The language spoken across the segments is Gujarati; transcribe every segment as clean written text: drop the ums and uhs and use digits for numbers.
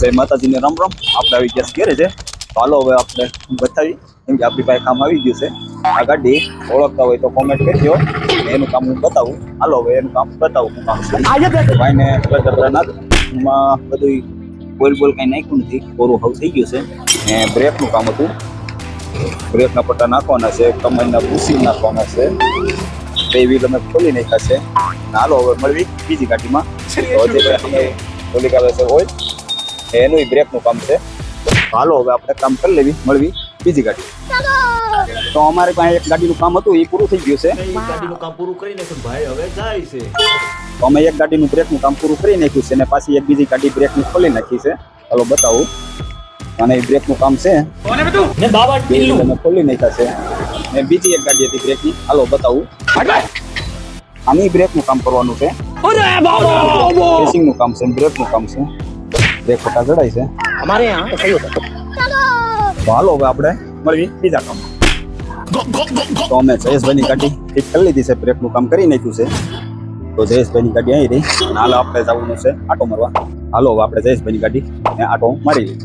જય માતાજીને રામ રામ. આપણે આવી ગયા ઘેરે છે. તો હાલો હવે આપણે બતાવી, કેમ કે આપણી પાસે કામ આવી ગયું છે. આ ગાડી ઓળખતા હોય તો કોમેન્ટ કરજો, એનું કામ હું બતાવું. હાલો હવે એનું કામ બતાવું. હું કામ છે ભાઈને નાખમાં બધું બોલ બોલ કઈ નાખ્યું નથી, કોરું હાવ થઈ ગયું છે. ને બ્રેકનું કામ હતું. બ્રેકના પટ્ટા નાખવાના છે, કમાઈના ભૂસી નાખવાના છે. બે વ્હીલ અમે ખોલી નાખ્યા છે. હાલો હવે મળવી બીજી ગાડીમાં. તો હજી અમે ખોલી કાઢે છે હોય એનું બ્રેકનું કામ છે. હાલો હવે આપણે કામ કરી લેવી, મળવી બીજી ગાડી. તો અમારે પાસે એક ગાડીનું કામ હતું, એ પૂરું થઈ ગયું છે. ગાડીનું કામ પૂરું કરી નાખ્યું ભાઈ, હવે જાય છે. તો અમે એક ગાડીનું બ્રેકનું કામ પૂરું કરી નાખ્યું છે અને પાછી એક બીજી ગાડી બ્રેકની ખોલી નાખી છે. હાલો બતાવું. અને એ બ્રેકનું કામ છે, ને બાબા ટીલું અમે ખોલી નાખ્યા છે. ને બીજી એક ગાડી હતી બ્રેકની, હાલો બતાવું. આની બ્રેકનું કામ કરવાનું છે, રેસિંગનું કામ છે, બ્રેકનું કામ છે. બ્રેક પટ્ટા જડાય છે અમારે यहाँ तो सही होता તો હાલો હવે આપણે મળવી બીજા કામ. તો અમે જયેશભાઈની ગાડી ફિટ કરી લીધી છે, બ્રેકનું કામ કરી નાખ્યું છે. તો જયેશભાઈની ગાડી અહીં રહી. હાલ આપણે જવાનું છે આટો મારવા. હાલો હવે આપણે જયેશભાઈની ગાડી ને આટો મારી લઈએ.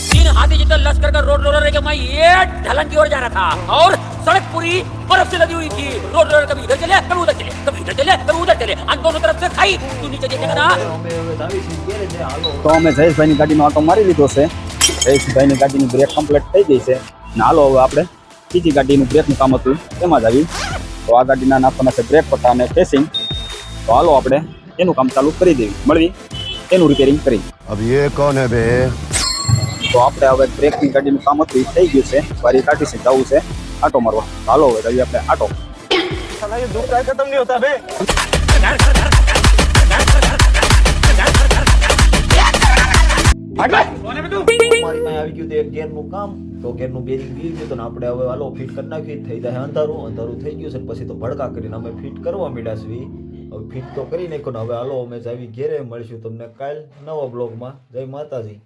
तीन हाथी जितना लश्कर का रोड रोलर के मैं ये ढलान की ओर जा रहा था और सड़क पूरी बर्फ से लदी हुई थी. रोड रोलर कभी इधर चले कभी उधर चले, कभी इधर चले कभी उधर चले, और दोनों तरफ से खाई. तू नीचे देखेगा ना. અમે હવે જાવી છીએ ઘેરે છે. હાલો તો અમે જયેશભાઈની ગાડીનો આટો મારી લીધો છે. જયેશભાઈની ગાડીની બ્રેક કમ્પ્લીટ થઈ ગઈ છે. ને હાલો હવે આપણે બીજી ગાડીનું બ્રેકનું કામ હતું તેમાં જ આવી. તો આ ગાડીના નાખવાના છે બ્રેક પટ્ટા અને ફેસિંગ. તો હાલો આપણે એનું કામ ચાલુ કરી દેવી, મળવી એનું રિપેરિંગ કરી. अब ये कौन है बे? તો આપણે હવે બ્રેકની ગાડીનું કામ હતું એ થઈ ગયું છે. વારી કાઢી છે, જવું છે આટો મારવા. હાલો હવે જઈએ આપણે આટો. સાલા ये दुख खत्म नहीं होता बे. મારી પાસે આવી ગયું તો એક ગેરનું કામ. તો ગેરનું બેરિંગ બી ગયું તો ને આપણે હવે હાલો ફિટ કરી નાખી. થઈ જાય અંધારું અંધારું થઈ ગયું છે. પછી તો ભડકા કરીને અમે ફિટ કરવા માંડ્યા છીએ. હવે ફિટ તો કરી નાખ્યો ને હવે હાલો અમે જાવી ઘેરે. મળીશું તમને કાલ નવા બ્લોગમાં. જય માતાજી.